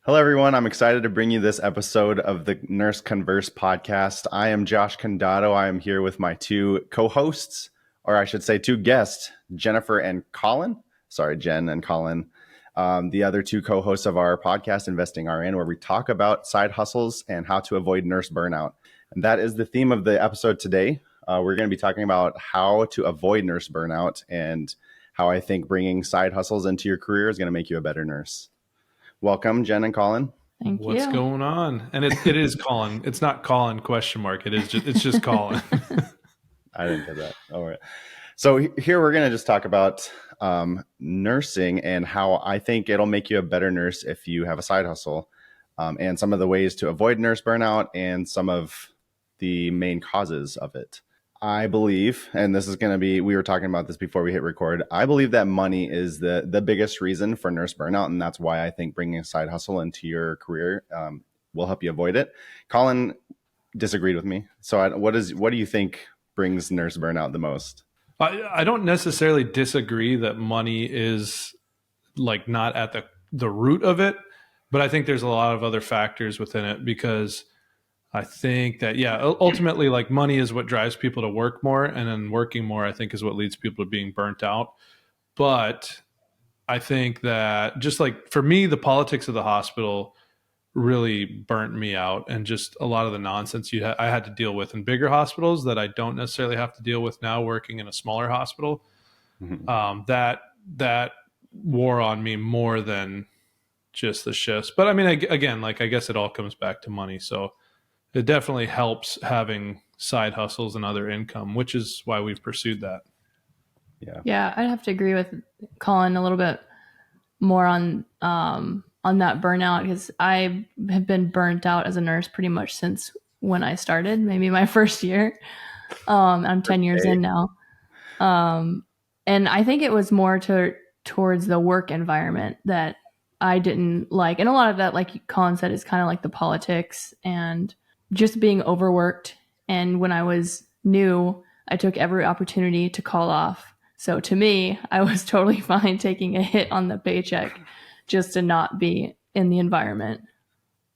Hello, everyone. I'm excited to bring you this episode of the Nurse Converse podcast. I am Josh Condado. I am here with my two co-hosts, or I should say two guests, Jennifer and Colin. Sorry, Jen and Colin. The other two co-hosts of our podcast, Investing RN, where we talk about side hustles and how to avoid nurse burnout. And that is the theme of the episode today. We're going to be talking about how to avoid nurse burnout and how I think bringing side hustles into your career is going to make you a better nurse. Welcome, Jen and Colin. Thank you. What's going on? And it is Colin. It's not Colin ? It's just Colin. I didn't get that. All right. So here we're going to just talk about nursing and how I think it'll make you a better nurse if you have a side hustle, and some of the ways to avoid nurse burnout and some of the main causes of it. I believe, and this is going to be, we were talking about this before we hit record, I believe that money is the biggest reason for nurse burnout. And that's why I think bringing a side hustle into your career will help you avoid it. Colin disagreed with me. So what do you think brings nurse burnout the most? I don't necessarily disagree that money is like not at the root of it, but I think there's a lot of other factors within it, because I think that, ultimately, like, money is what drives people to work more, and then working more, I think, is what leads people to being burnt out. But I think that, just like for me, the politics of the hospital really burnt me out, and just a lot of the nonsense I had to deal with in bigger hospitals that I don't necessarily have to deal with now working in a smaller hospital. Mm-hmm. That wore on me more than just the shifts. But I mean, I guess it all comes back to money. So it definitely helps having side hustles and other income, which is why we've pursued that. Yeah, I'd have to agree with Colin a little bit more on that burnout, because I have been burnt out as a nurse pretty much since when I started, maybe my first year. I'm 10 years in now. And I think it was more towards the work environment that I didn't like. And a lot of that, like Colin said, is kind of like the politics and just being overworked. And when I was new, I took every opportunity to call off. So to me, I was totally fine taking a hit on the paycheck just to not be in the environment.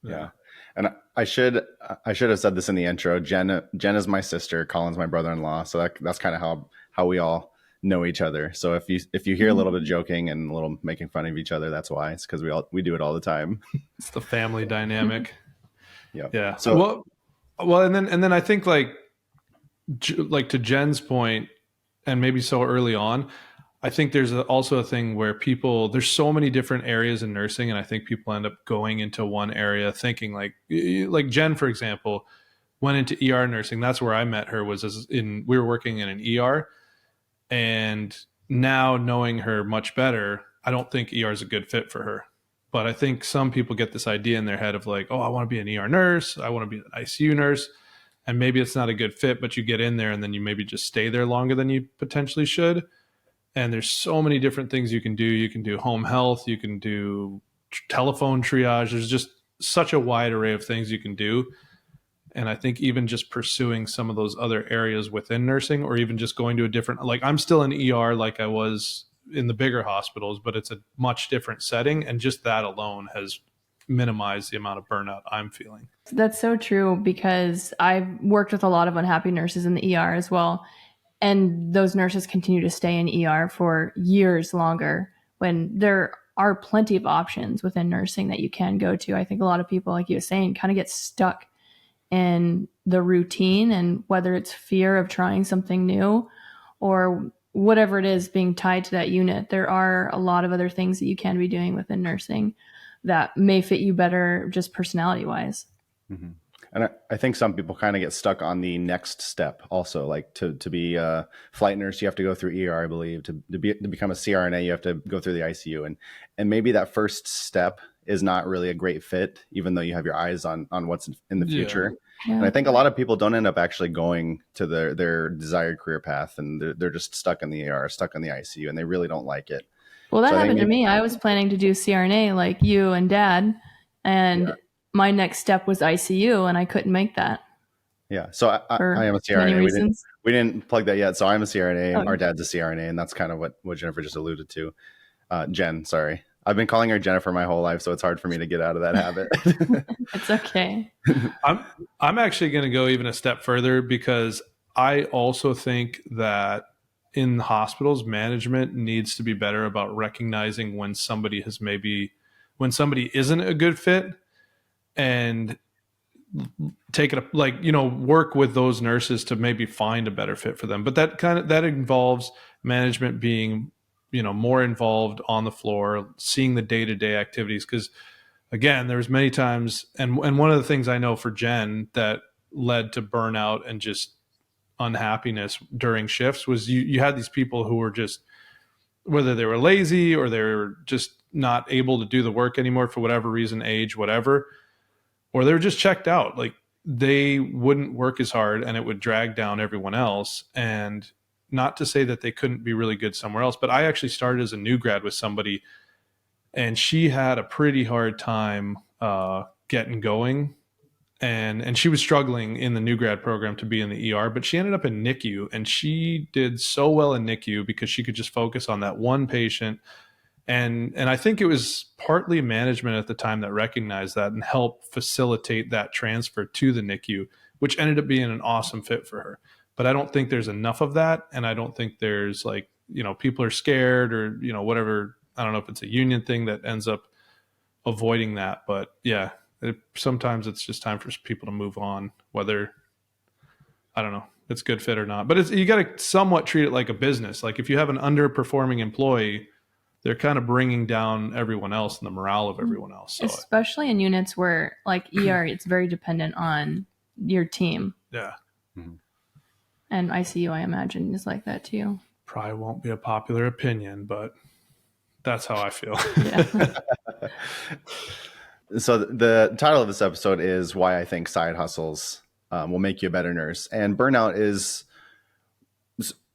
Yeah. And I should have said this in the intro. Jen is my sister. Colin's my brother-in-law. So that's kind of how we all know each other. So if you hear a little bit of joking and a little making fun of each other, that's why. It's because we do it all the time. It's the family dynamic. Yep. Yeah. So well, and then I think like to Jen's point, and maybe so early on, I think there's also a thing where there's so many different areas in nursing, and I think people end up going into one area thinking like Jen, for example, went into ER nursing. That's where I met her, we were working in an ER, and now knowing her much better, I don't think ER is a good fit for her. But I think some people get this idea in their head of like, oh, I want to be an ER nurse. I want to be an ICU nurse. And maybe it's not a good fit, but you get in there and then you maybe just stay there longer than you potentially should. And there's so many different things you can do. You can do home health. You can do telephone triage. There's just such a wide array of things you can do. And I think even just pursuing some of those other areas within nursing, or even just going to a different, like I'm still in ER like I was in the bigger hospitals, but it's a much different setting. And just that alone has minimized the amount of burnout I'm feeling. That's so true, because I've worked with a lot of unhappy nurses in the ER as well. And those nurses continue to stay in ER for years longer, when there are plenty of options within nursing that you can go to. I think a lot of people, like you were saying, kind of get stuck in the routine, and whether it's fear of trying something new or whatever it is being tied to that unit, there are a lot of other things that you can be doing within nursing that may fit you better just personality wise. Mm-hmm. And I think some people kind of get stuck on the next step also, like to be a flight nurse, you have to go through ER, I believe. To become a CRNA, you have to go through the ICU. And maybe that first step is not really a great fit, even though you have your eyes on what's in the future. Yeah. And I think a lot of people don't end up actually going to their desired career path, and they're just stuck in the ER, stuck in the ICU, and they really don't like it. Well, that happened to me. I was planning to do CRNA like you and Dad, and my next step was ICU, and I couldn't make that. Yeah, so I am a CRNA. We didn't plug that yet. So I'm a CRNA. Oh. Our dad's a CRNA, and that's kind of what Jennifer just alluded to. Jen, sorry. I've been calling her Jennifer my whole life, so it's hard for me to get out of that habit. It's okay. I'm actually going to go even a step further, because I also think that in hospitals, management needs to be better about recognizing when somebody isn't a good fit, and take it, like, work with those nurses to maybe find a better fit for them. But that involves management being, more involved on the floor, seeing the day-to-day activities. Because again, there's many times, and one of the things I know for Jen that led to burnout and just unhappiness during shifts was you had these people who were just, whether they were lazy or they're just not able to do the work anymore for whatever reason, age, whatever, or they were just checked out. Like, they wouldn't work as hard and it would drag down everyone else. And not to say that they couldn't be really good somewhere else, but I actually started as a new grad with somebody, and she had a pretty hard time getting going. And she was struggling in the new grad program to be in the ER, but she ended up in NICU, and she did so well in NICU because she could just focus on that one patient. And I think it was partly management at the time that recognized that and helped facilitate that transfer to the NICU, which ended up being an awesome fit for her. But I don't think there's enough of that. And I don't think there's, like, people are scared or, whatever. I don't know if it's a union thing that ends up avoiding that. But yeah, sometimes it's just time for people to move on, whether, I don't know, it's good fit or not. But you got to somewhat treat it like a business. Like, if you have an underperforming employee, they're kind of bringing down everyone else and the morale of everyone else. So, especially in units where, like, ER, it's very dependent on your team. Yeah. Mm-hmm. And ICU, I imagine, is like that too. Probably won't be a popular opinion, but that's how I feel. Yeah. So the title of this episode is Why I Think Side Hustles Will Make You a Better Nurse. And burnout is,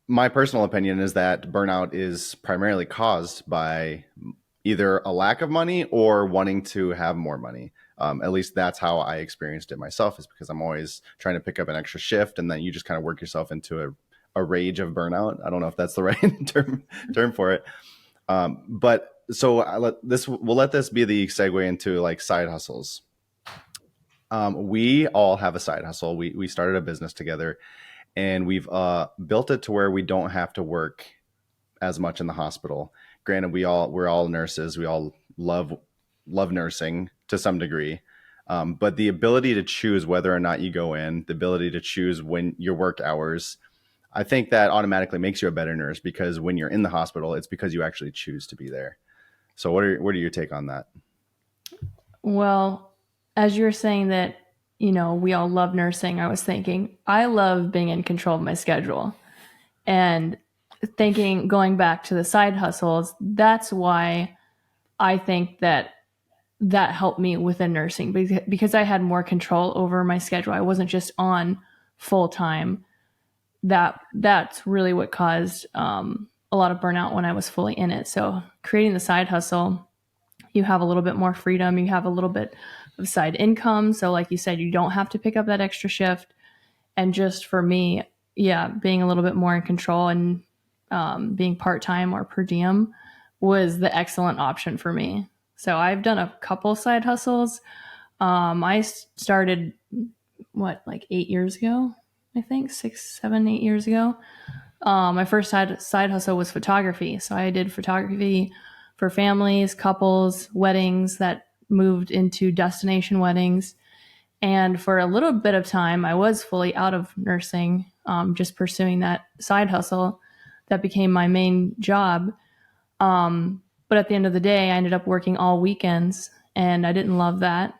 my personal opinion is that burnout is primarily caused by either a lack of money or wanting to have more money. At least that's how I experienced it myself, is because I'm always trying to pick up an extra shift, and then you just kind of work yourself into a rage of burnout. I don't know if that's the right term for it. But so we'll let this be the segue into, like, side hustles. We all have a side hustle. We started a business together, and we've built it to where we don't have to work as much in the hospital. Granted, we're all nurses. We all love nursing to some degree. But the ability to choose whether or not you go in, the ability to choose when your work hours, I think that automatically makes you a better nurse, because when you're in the hospital, it's because you actually choose to be there. So what are your take on that? Well, as you were saying that, we all love nursing, I was thinking, I love being in control of my schedule. And thinking, going back to the side hustles, that's why I think that helped me within nursing, because I had more control over my schedule. I wasn't just on full time. That's really what caused a lot of burnout when I was fully in it. So creating the side hustle, you have a little bit more freedom. You have a little bit of side income. So like you said, you don't have to pick up that extra shift. And just for me, yeah, being a little bit more in control and being part-time or per diem was the excellent option for me. So I've done a couple side hustles. I started, like 8 years ago, I think 6, 7, 8 years ago. My first side hustle was photography. So I did photography for families, couples, weddings that moved into destination weddings. And for a little bit of time, I was fully out of nursing, just pursuing that side hustle that became my main job. But at the end of the day, I ended up working all weekends, and I didn't love that.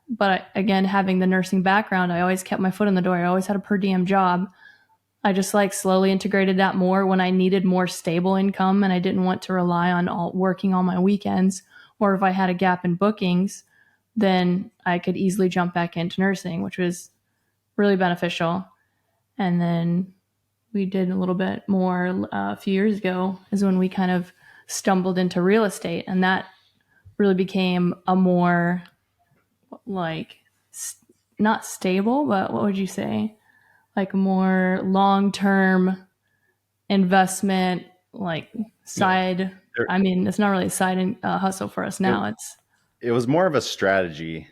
But again, having the nursing background, I always kept my foot in the door. I always had a per diem job. I just slowly integrated that more when I needed more stable income and I didn't want to rely on working all my weekends, or if I had a gap in bookings, then I could easily jump back into nursing, which was really beneficial. And then we did a little bit more a few years ago is when we kind of stumbled into real estate, and that really became a more not stable, but what would you say? Like more long-term investment, side I mean, it's not really a side hustle for us now. It was more of a strategy.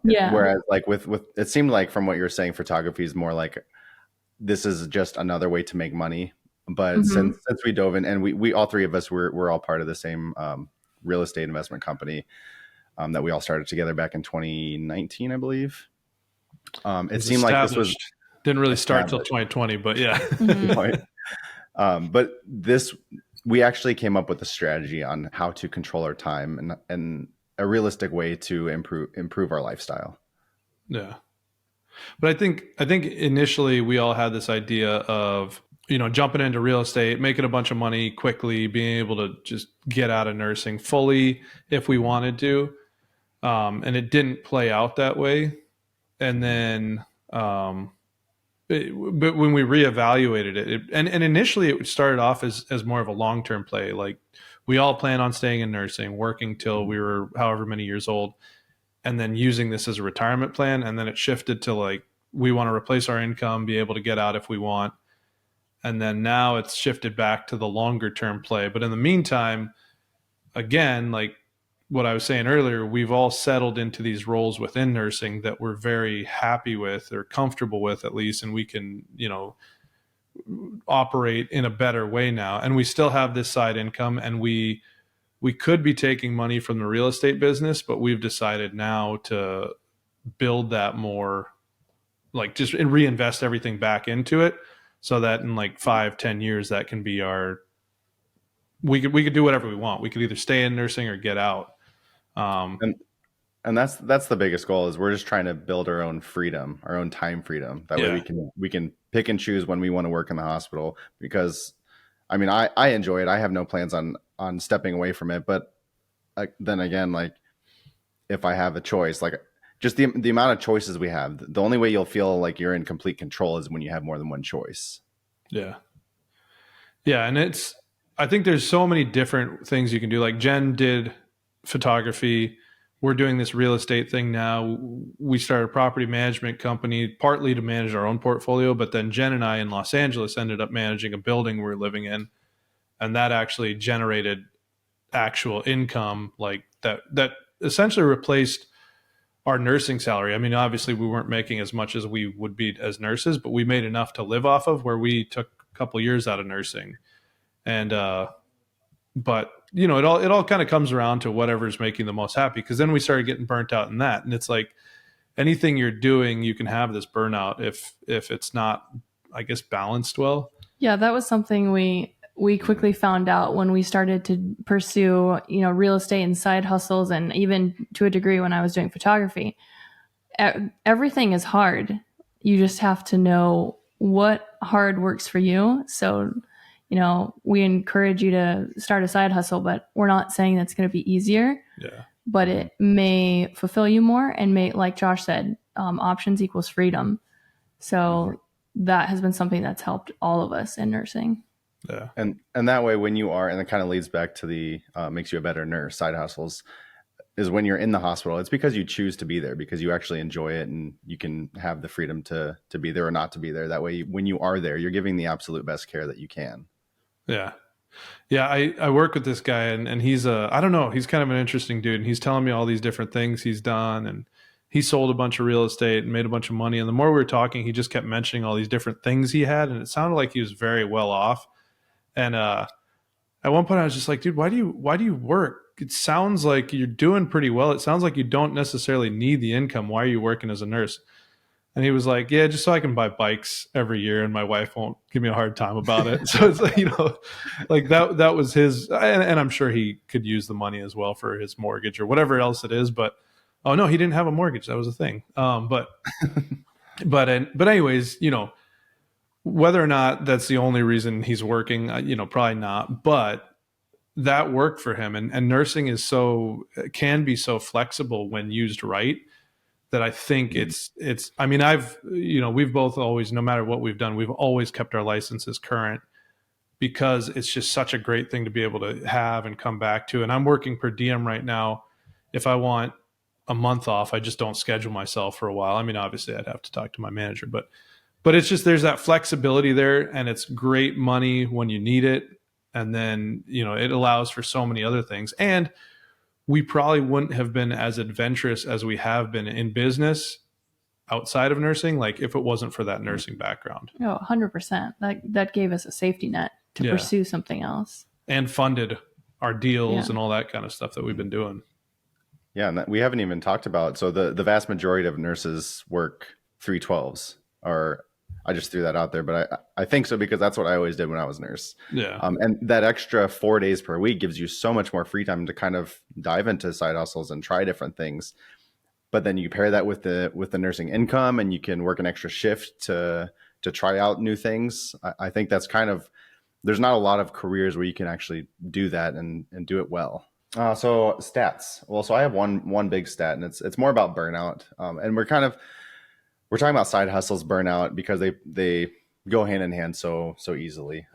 Yeah. Whereas like with it seemed like from what you were saying, photography is more like this is just another way to make money. But since we dove in, and we all three of us we're all part of the same real estate investment company that we all started together back in 2019, I believe. It seemed like this was didn't really start till 2020, but yeah. But we actually came up with a strategy on how to control our time and a realistic way to improve our lifestyle. Yeah. But I think initially we all had this idea of, jumping into real estate, making a bunch of money quickly, being able to just get out of nursing fully if we wanted to. And it didn't play out that way. And then, but when we reevaluated it, and initially it started off as more of a long-term play. Like we all planned on staying in nursing, working till we were however many years old, and then using this as a retirement plan. And then it shifted to like, we want to replace our income, be able to get out if we want. And then now it's shifted back to the longer term play. But in the meantime, again, like what I was saying earlier, we've all settled into these roles within nursing that we're very happy with or comfortable with, at least. And we can, operate in a better way now. And we still have this side income, and we could be taking money from the real estate business, but we've decided now to build that more, like just reinvest everything back into it, so that in like 5-10 years, that can be we could do whatever we want. We could either stay in nursing or get out. And that's the biggest goal, is we're just trying to build our own freedom, our own time freedom. That way we can pick and choose when we want to work in the hospital, because I mean, I enjoy it. I have no plans on stepping away from it. But then again, like if I have a choice, like just the amount of choices we have, the only way you'll feel like you're in complete control is when you have more than one choice. Yeah. Yeah. And I think there's so many different things you can do. Like Jen did photography. We're doing this real estate thing now. We started a property management company, partly to manage our own portfolio, but then Jen and I in Los Angeles ended up managing a building we're living in. And that actually generated actual income, like that essentially replaced our nursing salary. I mean, obviously we weren't making as much as we would be as nurses, but we made enough to live off of, where we took a couple of years out of nursing. And, but it all kind of comes around to whatever's making the most happy. Cause then we started getting burnt out in that. And it's like anything you're doing, you can have this burnout if it's not, I guess, balanced well. Yeah. That was something we quickly found out when we started to pursue, real estate and side hustles, and even to a degree when I was doing photography. Everything is hard. You just have to know what hard works for you. So, we encourage you to start a side hustle, but we're not saying that's going to be easier. Yeah. But it may fulfill you more, and may, like Josh said, options equals freedom. So that has been something that's helped all of us in nursing. Yeah. And that way, when you are, and it kind of leads back to the makes you a better nurse, side hustles, is when you're in the hospital, it's because you choose to be there, because you actually enjoy it, and you can have the freedom to be there or not to be there. That way, when you are there, you're giving the absolute best care that you can. Yeah. Yeah. I work with this guy, and he's I don't know, he's kind of an interesting dude, and he's telling me all these different things he's done, and he sold a bunch of real estate and made a bunch of money. And the more we were talking, he just kept mentioning all these different things he had, and it sounded like he was very well off. And at one point I was just like, dude, why do you work? It sounds like you're doing pretty well. It sounds like you don't necessarily need the income. Why are you working as a nurse? And he was like, yeah, just so I can buy bikes every year and my wife won't give me a hard time about it. So it's like, like that was his, and I'm sure he could use the money as well for his mortgage or whatever else it is. But, oh no, he didn't have a mortgage. That was a thing. But anyways, whether or not that's the only reason he's working, probably not, but that worked for him. And nursing can be so flexible when used right, that I think it's, I mean, we've both always, no matter what we've done, we've always kept our licenses current, because it's just such a great thing to be able to have and come back to. And I'm working per diem right now. If I want a month off, I just don't schedule myself for a while. I mean, obviously I'd have to talk to my manager, but it's just, there's that flexibility there, and it's great money when you need it. And then, it allows for so many other things. And we probably wouldn't have been as adventurous as we have been in business outside of nursing, like if it wasn't for that nursing background. 100%. That gave us a safety net to pursue something else. And funded our deals and all that kind of stuff that we've been doing. Yeah, and we haven't even talked about, so the vast majority of nurses work 312s, or I just threw that out there, but I think so because that's what I always did when I was a nurse. Yeah. And that extra 4 days per week gives you so much more free time to kind of dive into side hustles and try different things. But then you pair that with the nursing income, and you can work an extra shift to try out new things. I think that's kind of, there's not a lot of careers where you can actually do that and do it well. So stats. Well, so I have one big stat, and it's more about burnout. And we're talking about side hustles, burnout, because they go hand in hand so easily.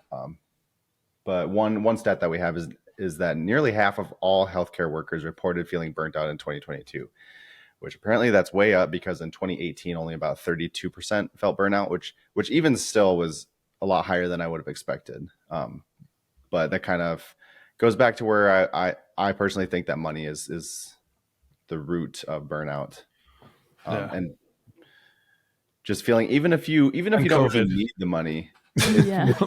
But one stat that we have is that nearly half of all healthcare workers reported feeling burnt out in 2022, which apparently that's way up, because in 2018 only about 32% felt burnout, which even still was a lot higher than I would have expected. But that kind of goes back to where I personally think that money is the root of burnout. And just feeling, even if you don't really need the money.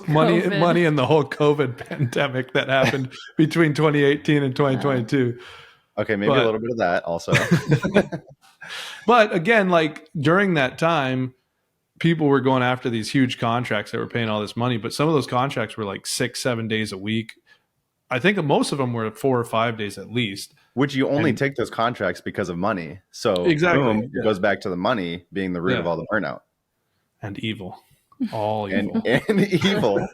money and the whole COVID pandemic that happened between 2018 and 2022. Okay, maybe a little bit of that also. But again, like during that time, people were going after these huge contracts that were paying all this money, but some of those contracts were like 6-7 days a week. I think most of them were 4 or 5 days at least. Which you only take those contracts because of money. So exactly, boom, it goes back to the money being the root of all the burnout. And evil. All evil. And evil.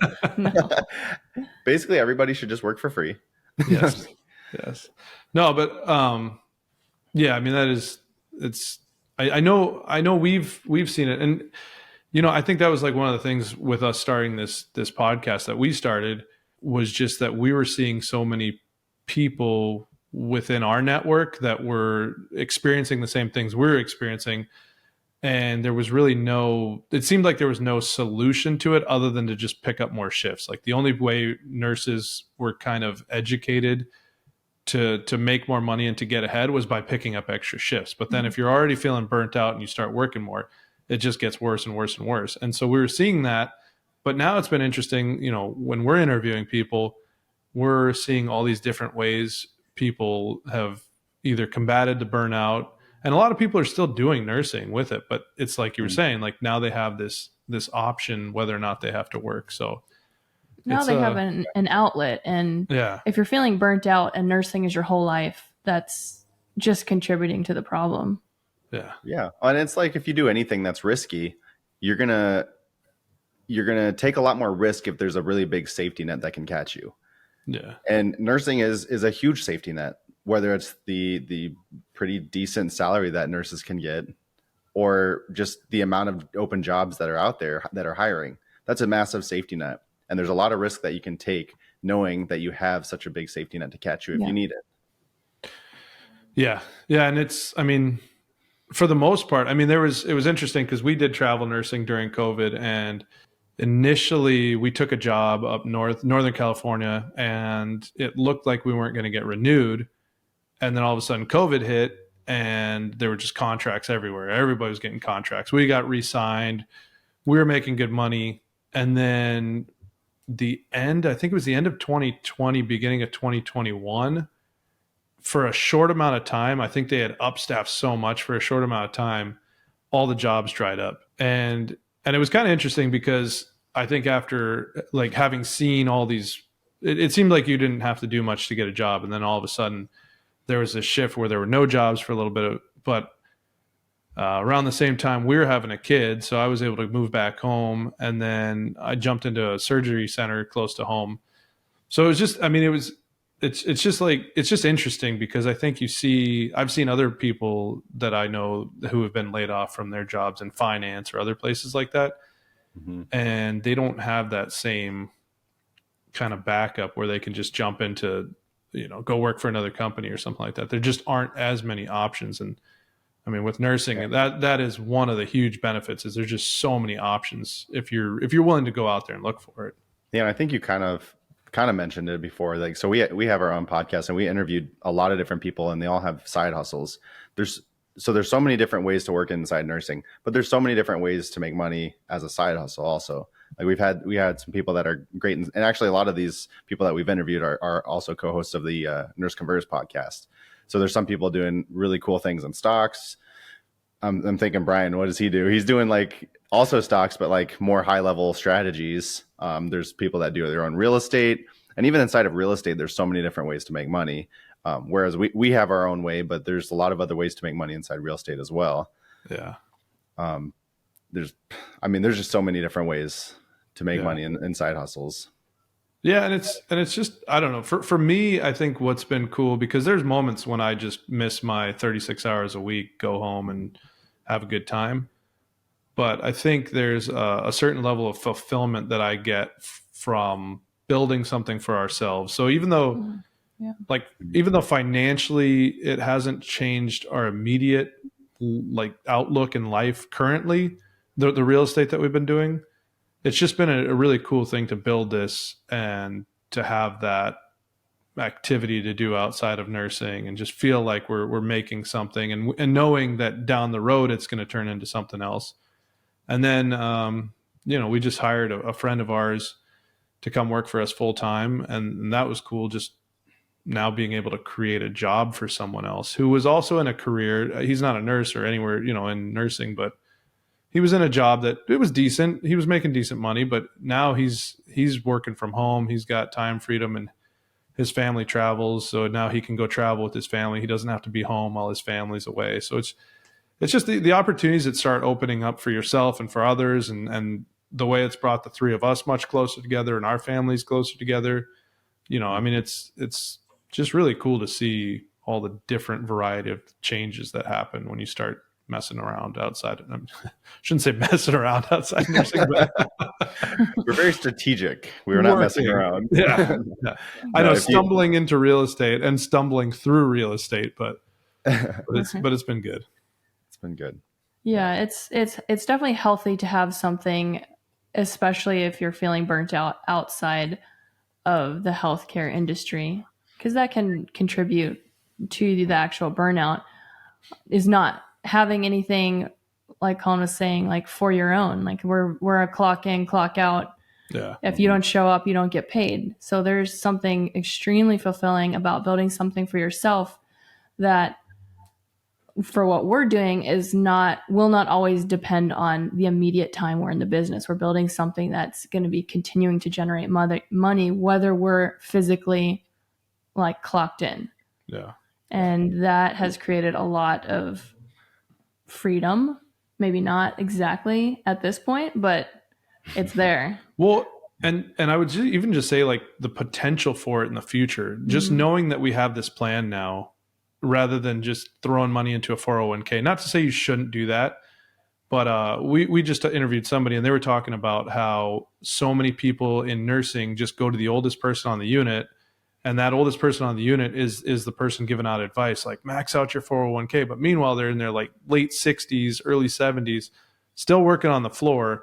Basically, everybody should just work for free. Yes. Yes. No, but yeah, I mean, I know we've seen it. And, I think that was like one of the things with us starting this podcast that we started, was just that we were seeing so many people within our network that were experiencing the same things we're experiencing. And there was really it seemed like there was no solution to it other than to just pick up more shifts. Like the only way nurses were kind of educated to make more money and to get ahead was by picking up extra shifts. But then if you're already feeling burnt out and you start working more, it just gets worse and worse and worse. And so we were seeing that. But now it's been interesting, when we're interviewing people, we're seeing all these different ways people have either combated the burnout, and a lot of people are still doing nursing with it. But it's like you were saying, like now they have this option whether or not they have to work. So now they have an outlet. And if you're feeling burnt out and nursing is your whole life, that's just contributing to the problem. Yeah. Yeah. And it's like, if you do anything that's risky, you're going to take a lot more risk if there's a really big safety net that can catch you. Yeah. And nursing is a huge safety net, whether it's the pretty decent salary that nurses can get, or just the amount of open jobs that are out there that are hiring. That's a massive safety net. And there's a lot of risk that you can take knowing that you have such a big safety net to catch you if you need it. Yeah. Yeah. And for the most part, it was interesting because we did travel nursing during COVID, and initially we took a job up Northern California, and it looked like we weren't going to get renewed. And then all of a sudden COVID hit, and there were just contracts everywhere. Everybody was getting contracts. We got re-signed. We were making good money. And then I think it was the end of 2020, beginning of 2021, for a short amount of time, I think they had upstaffed so much for a short amount of time, all the jobs dried up. And it was kind of interesting because I think after like having seen all these, it seemed like you didn't have to do much to get a job. And then all of a sudden there was a shift where there were no jobs for a little bit but around the same time we were having a kid. So I was able to move back home, and then I jumped into a surgery center close to home. So it was just, it's just interesting because I think I've seen other people that I know who have been laid off from their jobs in finance or other places like that. Mm-hmm. And they don't have that same kind of backup where they can just jump into, go work for another company or something like that. There just aren't as many options. And with nursing, that is one of the huge benefits, is there's just so many options if you're willing to go out there and look for it. Yeah. I think you kind of kind of mentioned it before. Like, so we have our own podcast and we interviewed a lot of different people and they all have side hustles. There's so many different ways to work inside nursing, but there's so many different ways to make money as a side hustle also. Like we had some people that are great. And actually a lot of these people that we've interviewed are also co-hosts of the Nurse Converse podcast. So there's some people doing really cool things in stocks. I'm thinking, Brian, what does he do? He's doing like also stocks, but like more high level strategies. There's people that do their own real estate. And even inside of real estate, there's so many different ways to make money. Whereas we have our own way, but there's a lot of other ways to make money inside real estate as well. Yeah. There's just so many different ways to make money in side hustles. Yeah. And it's just, I don't know, for me, I think what's been cool, because there's moments when I just miss my 36 hours a week, go home and have a good time. But I think there's a certain level of fulfillment that I get from building something for ourselves. So even though financially it hasn't changed our immediate like outlook in life currently, the real estate that we've been doing, it's just been a really cool thing to build this and to have that activity to do outside of nursing and just feel like we're making something and knowing that down the road it's going to turn into something else. And then, we just hired a friend of ours to come work for us full time. And that was cool. Just now being able to create a job for someone else who was also in a career. He's not a nurse or anywhere, in nursing, but he was in a job that it was decent. He was making decent money, but now he's working from home. He's got time freedom and his family travels. So now he can go travel with his family. He doesn't have to be home while his family's away. So it's just the opportunities that start opening up for yourself and for others. And the way it's brought the three of us much closer together and our families closer together. It's just really cool to see all the different variety of changes that happen when you start messing around outside. I shouldn't say messing around outside nursing, but we're very strategic. We were not messing around. Yeah. I know, stumbling into real estate and stumbling through real estate, but it's been good. It's been good. Yeah, it's definitely healthy to have something, especially if you're feeling burnt out outside of the healthcare industry, because that can contribute to the actual burnout, is not having anything, like Colin was saying, like for your own. Like we're a clock in, clock out. Yeah. If you don't show up, you don't get paid. So there's something extremely fulfilling about building something for yourself that, for what we're doing, will not always depend on the immediate time we're in the business. We're building something that's going to be continuing to generate money, whether we're physically like clocked in. Yeah. And that has created a lot of freedom. Maybe not exactly at this point, but it's there. Well, and I would even just say, like, the potential for it in the future, just knowing that we have this plan now, rather than just throwing money into a 401k. Not to say you shouldn't do that, but we just interviewed somebody and they were talking about how so many people in nursing just go to the oldest person on the unit, and that oldest person on the unit is the person giving out advice, like max out your 401k. But meanwhile, they're in their like late 60s, early 70s, still working on the floor.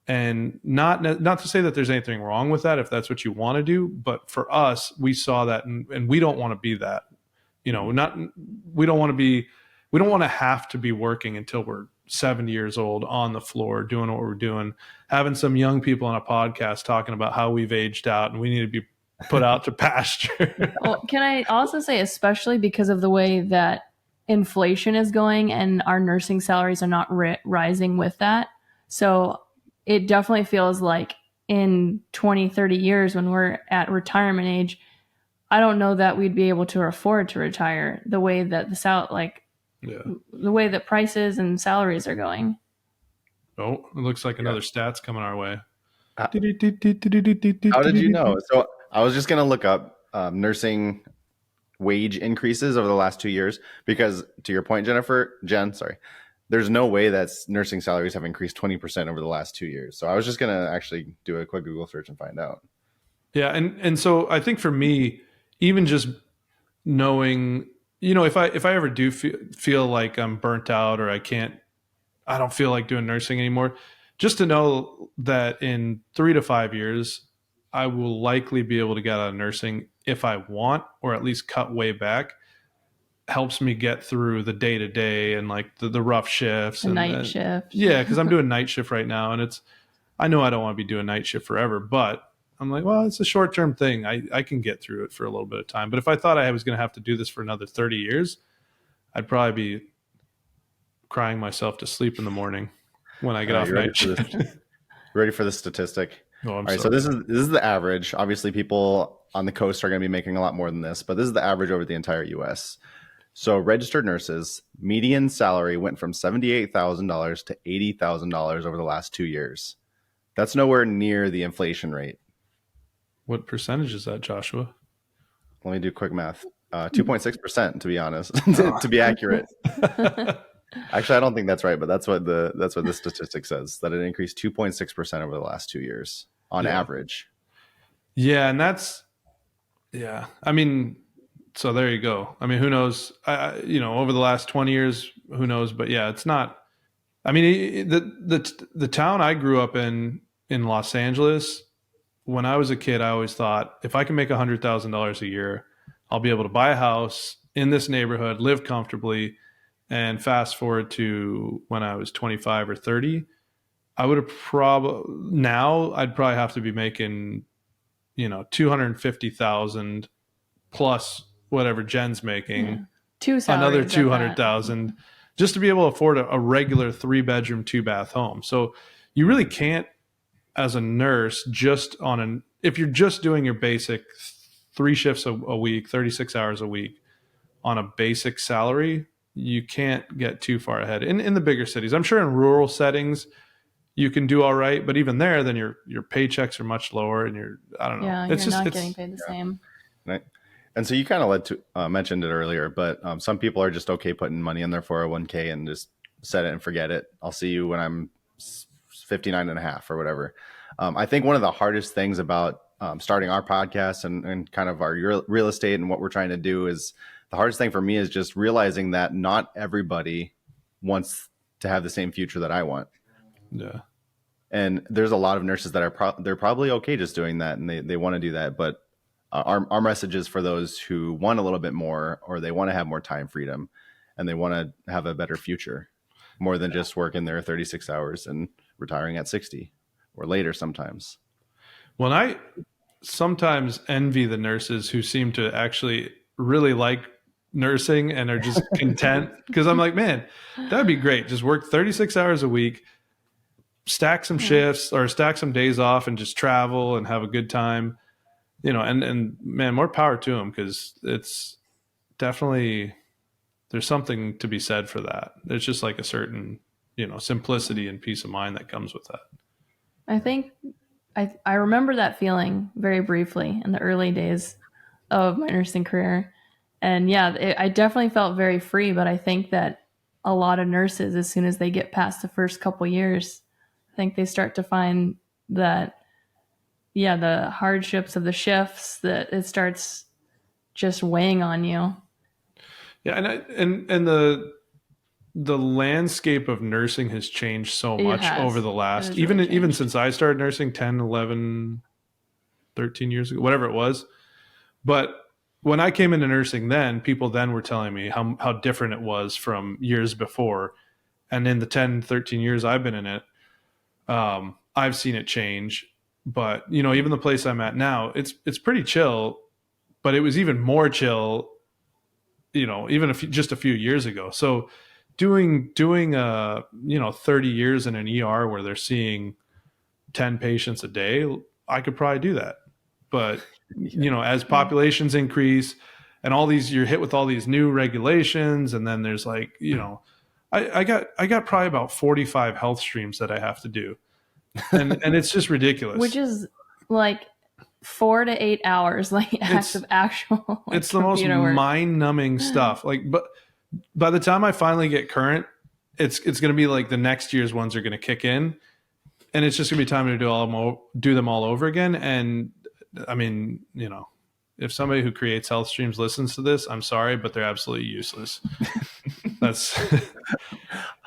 And not to say that there's anything wrong with that if that's what you want to do, but for us, we saw that and we don't want to be that. We don't want to have to be working until we're 70 years old on the floor doing what we're doing, having some young people on a podcast talking about how we've aged out and we need to be put out to pasture. Well, can I also say, especially because of the way that inflation is going and our nursing salaries are not rising with that. So it definitely feels like in 20, 30 years when we're at retirement age, I don't know that we'd be able to afford to retire the way that the way that prices and salaries are going. Oh, it looks like another stat's coming our way. How did you know? So I was just going to look up nursing wage increases over the last 2 years, because to your point, Jen, there's no way that nursing salaries have increased 20% over the last 2 years. So I was just going to actually do a quick Google search and find out. Yeah. And so I think for me, even just knowing, if I ever do feel like I'm burnt out or I don't feel like doing nursing anymore, just to know that in 3 to 5 years, I will likely be able to get out of nursing if I want, or at least cut way back, helps me get through the day to day and like the rough shifts the and night shift. Yeah, because I'm doing night shift right now, and I know I don't want to be doing night shift forever, but I'm like, well, it's a short term thing. I can get through it for a little bit of time. But if I thought I was going to have to do this for another 30 years, I'd probably be crying myself to sleep in the morning when I get off night shift. Ready for the statistic? Oh, All right, so this is the average. Obviously, people on the coast are going to be making a lot more than this, but this is the average over the entire U.S. So registered nurses, median salary went from $78,000 to $80,000 over the last 2 years. That's nowhere near the inflation rate. What percentage is that, Joshua? Let me do quick math. 2.6%, to be honest, to be accurate. Actually, I don't think that's right, but that's what the statistic says, that it increased 2.6% over the last 2 years on average. Yeah, and I mean, so there you go. I mean, who knows? Over the last 20 years, who knows? But yeah, it's not. I mean, the town I grew up in Los Angeles, when I was a kid, I always thought if I can make $100,000 a year, I'll be able to buy a house in this neighborhood, live comfortably. And fast forward to when I was 25 or 30, I would have I'd probably have to be making, 250,000 plus whatever Jen's making, another 200,000 just to be able to afford a regular 3-bedroom, 2-bath home. So you really can't, as a nurse, if you're just doing your basic 3 shifts a week, 36 hours a week on a basic salary, you can't get too far ahead in the bigger cities. I'm sure in rural settings you can do all right, but even there, then your paychecks are much lower, and I don't know. Yeah, you're not getting paid the same. Right. And so you kind of mentioned it earlier, but some people are just okay putting money in their 401k and just set it and forget it. I'll see you when I'm 59 and a half or whatever. I think one of the hardest things about starting our podcast and kind of our real estate and what we're trying to do is the hardest thing for me is just realizing that not everybody wants to have the same future that I want. Yeah. And there's a lot of nurses that they're probably okay just doing that, and they want to do that. But our message is for those who want a little bit more, or they want to have more time freedom, and they want to have a better future, more than just working there 36 hours and retiring at 60 or later sometimes. Well, I sometimes envy the nurses who seem to actually really like nursing and are just content, because I'm like, man, that'd be great. Just work 36 hours a week, stack some shifts or stack some days off, and just travel and have a good time, and man, more power to them, because it's definitely, there's something to be said for that. There's just like a certain, simplicity and peace of mind that comes with that. I think I remember that feeling very briefly in the early days of my nursing career. And yeah, I definitely felt very free, but I think that a lot of nurses, as soon as they get past the first couple years, I think they start to find that, the hardships of the shifts, that it starts just weighing on you. Yeah, and the landscape of nursing has changed so much over the last, even since I started nursing 10, 11, 13 years ago, whatever it was. But when I came into nursing then, people then were telling me how different it was from years before. And in the 10, 13 years I've been in it, I've seen it change. But, even the place I'm at now, it's pretty chill, but it was even more chill, even just a few years ago. So doing 30 years in an ER where they're seeing 10 patients a day, I could probably do that. But, as populations increase and you're hit with all these new regulations, and then there's like, I got probably about 45 health streams that I have to do. And it's just ridiculous. Which is like 4 to 8 hours, like actual. Like, it's the most mind-numbing stuff. Like, but by the time I finally get current, it's going to be like the next year's ones are going to kick in, and it's just going to be time to do them all over again. And I mean, if somebody who creates health streams listens to this, I'm sorry, but they're absolutely useless. That's.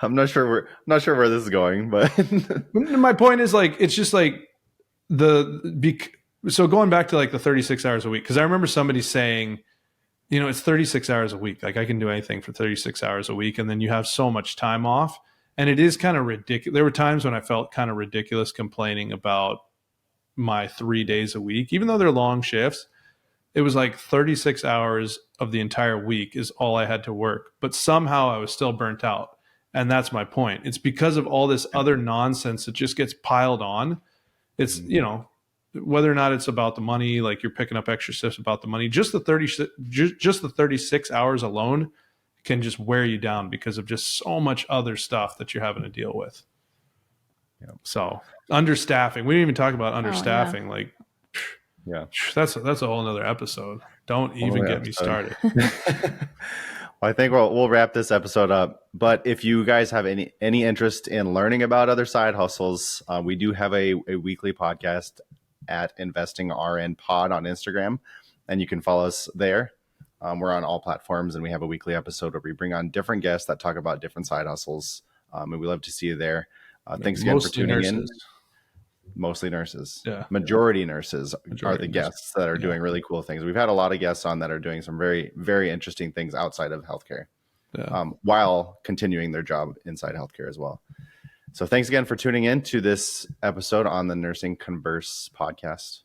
I'm not sure where this is going, but my point is, like, it's just like So going back to like the 36 hours a week, because I remember somebody saying, it's 36 hours a week. Like I can do anything for 36 hours a week. And then you have so much time off. And it is kind of ridiculous. There were times when I felt kind of ridiculous complaining about my 3 days a week, even though they're long shifts. It was like 36 hours of the entire week is all I had to work. But somehow I was still burnt out. And that's my point. It's because of all this other nonsense that just gets piled on. It's, whether or not it's about the money, like you're picking up extra shifts about the money, just the 36 hours alone can just wear you down because of just so much other stuff that you're having to deal with. Yeah. So understaffing, we didn't even talk about understaffing. Like, yeah, that's a whole nother episode. Don't even get me started. Well, I think we'll wrap this episode up. But if you guys have any interest in learning about other side hustles, we do have a weekly podcast at InvestingRN Pod on Instagram, and you can follow us there. We're on all platforms, and we have a weekly episode where we bring on different guests that talk about different side hustles, and we love to see you there. Thanks again for tuning in. Mostly nurses. Yeah. Majority nurses are the guests that are doing really cool things. We've had a lot of guests on that are doing some very, very interesting things outside of healthcare, while continuing their job inside healthcare as well. So thanks again for tuning in to this episode on the Nursing Converse podcast.